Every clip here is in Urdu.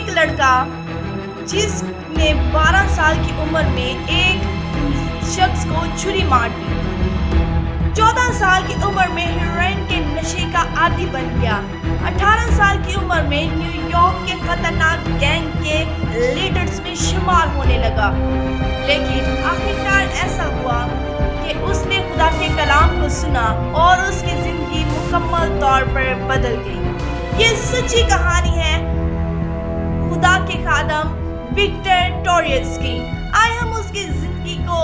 ایک لڑکا جس نے 12 سال کی عمر میں ایک شخص کو چھری مار دی، 14 سال کی عمر میں ہیروئن کے نشے کا عادی بن گیا، 18 سال کی عمر میں نیو یارک کے خطرناک گینگ کے لیڈرز میں شمار ہونے لگا۔ لیکن آخرکار ایسا ہوا کہ اس نے خدا کے کلام کو سنا اور اس کی زندگی مکمل طور پر بدل گئی۔ یہ سچی کہانی ہے خدا کے خادم وکٹر ٹوریس کی۔ آئے ہم اس کی زندگی کو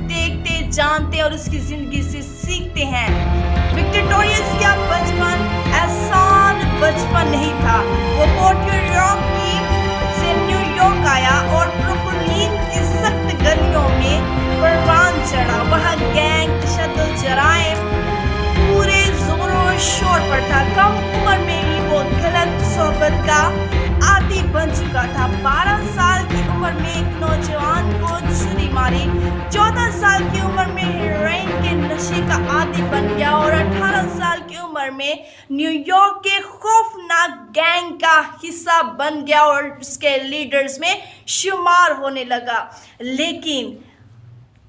دیکھتے، جانتے اور اس کی زندگی سے سیکھتے ہیں۔ وکٹر ٹوریس کا بچپن آسان بچپن نہیں تھا۔ وہ پورٹو ریکو سے نیو یارک آیا اور بروکلین کی سخت گلیوں میں پروان چڑھا۔ وہاں گینگ، تشدد، جرائم پورے زور و شور پر تھا۔ کم عمر میں ہی وہ غلط صحبت کا عادی بن چکا تھا۔ 12 سال کی عمر میں ایک نوجوان کو چھری ماری، 14 سال کی عمر میں ہیروئن کے نشے کا عادی بن گیا اور 18 سال کی عمر میں نیو یارک کے خوفناک گینگ کا حصہ بن گیا اور اس کے لیڈرز میں شمار ہونے لگا۔ لیکن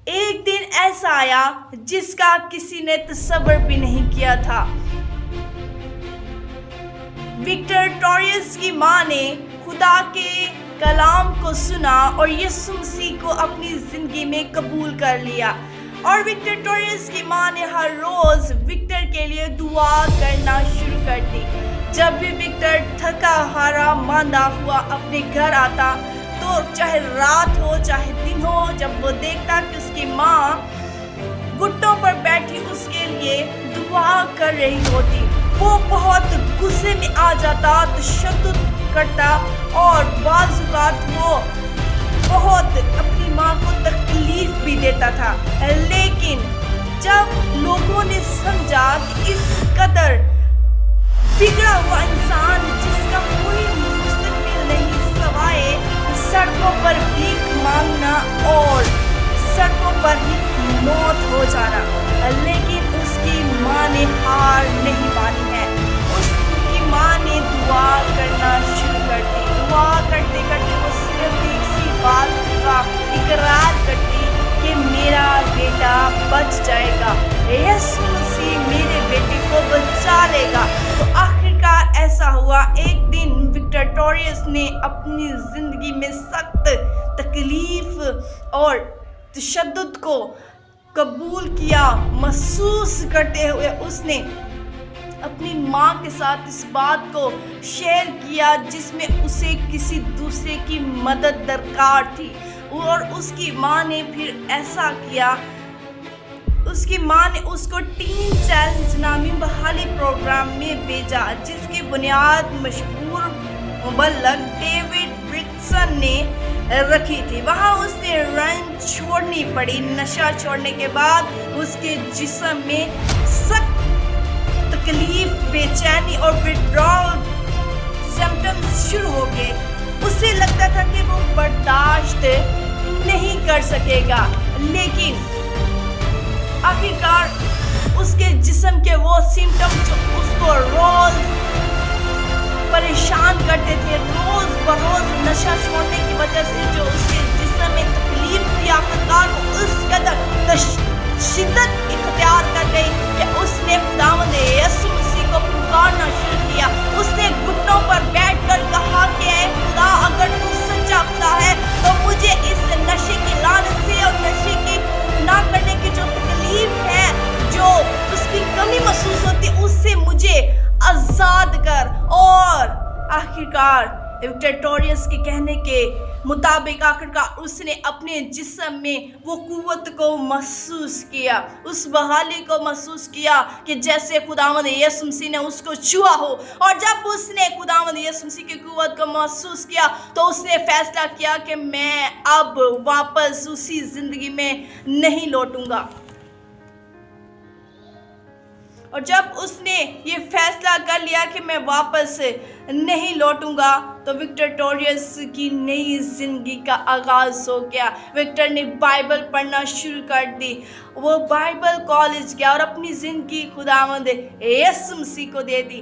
ایک دن ایسا آیا جس کا کسی نے تصور بھی نہیں کیا تھا۔ وکٹر ٹوریس کی ماں نے خدا کے کلام کو سنا اور یسوع مسیح کو اپنی زندگی میں قبول کر لیا، اور وکٹر ٹوریس کی ماں نے ہر روز وکٹر کے لیے دعا کرنا شروع کر دی۔ جب بھی وکٹر تھکا ہارا ماندہ ہوا اپنے گھر آتا تو چاہے رات ہو چاہے دن ہو، جب وہ دیکھتا کہ اس کی ماں گھٹنوں پر بیٹھی اس کے لیے دعا کر رہی ہوتی، وہ بہت غصے میں آ جاتا، تشدد کرتا اور بعض اوقات وہ بہت اپنی ماں کو تکلیف بھی دیتا تھا۔ لیکن جب لوگوں نے سمجھا کہ اس قدر بگڑا ہوا انسان جس کا کوئی مستقبل نہیں سوائے سڑکوں پر بھیک مانگنا اور سڑکوں پر ہی موت ہو جانا، لیکن اس کی ماں نے ہار نہیں مانی ہے۔ اس کی ماں نے دعا کرنا شروع کر دی۔ دعا کرتے کرتے وہ صرف ایک سی بات کا اقرار کرتی کہ میرا بیٹا بچ جائے گا، یسوع مسیح میرے بیٹے کو بچا لے گا۔ تو آخرکار ایسا ہوا، ایک دن وکٹر ٹوریس نے اپنی زندگی میں سخت تکلیف اور تشدد کو قبول کیا۔ محسوس کرتے ہوئے اس نے اپنی ماں کے ساتھ اس بات کو شیئر کیا جس میں اسے کسی دوسرے کی مدد درکار تھی، اور اس کی ماں نے پھر ایسا کیا۔ اس کی ماں نے اس کو ٹین چیلنج نامی بحالی پروگرام میں بھیجا جس کی بنیاد مشہور مبلغ ڈیوڈ برکسن نے رکھی تھی۔ وہاں اس نے رن چھوڑنی پڑی۔ نشہ چھوڑنے کے بعد اس کے جسم میں سخت تکلیف، بے چینی اور withdrawal symptoms شروع ہو گئے۔ اسے لگتا تھا کہ وہ برداشت نہیں کر سکے گا، لیکن آخرکار اس کے جسم کے وہ سمٹم جو اس کو روز پریشان کرتے تھے، روز بروز نشہ چھوڑنے کی وجہ سے جو اس کے جسم میں تکلیف تھی، آخرکار وہ اس قدر شدت اختیار کر گئی کہ اس نے خداوند یسوع مسیح کو پکارنا شروع کیا۔ اس نے گھٹنوں پر بیٹھ کر کہا کہ اے خدا، اگر تو سچا خدا ہے تو مجھے اس نشے کی لعنت سے اور نشے کی نہ کرنے کی جو تکلیف ہے، جو اس کی کمی محسوس ہوتی، اس سے مجھے آزاد کر۔ اور آخرکار وکٹر ٹوریس کے کہنے کے مطابق آخرکار اس نے اپنے جسم میں وہ قوت کو محسوس کیا، اس بحالی کو محسوس کیا کہ جیسے خداوند یسوع مسیح نے اس کو چھوا ہو۔ اور جب اس نے خداوند یسوع مسیح کی قوت کو محسوس کیا تو اس نے فیصلہ کیا کہ میں اب واپس اسی زندگی میں نہیں لوٹوں گا۔ اور جب اس نے یہ فیصلہ کر لیا کہ میں واپس نہیں لوٹوں گا تو وکٹر ٹوریس کی نئی زندگی کا آغاز ہو گیا۔ وکٹر نے بائبل پڑھنا شروع کر دی۔ وہ بائبل کالج گیا اور اپنی زندگی خداوند یسوع مسیح کو دے دی۔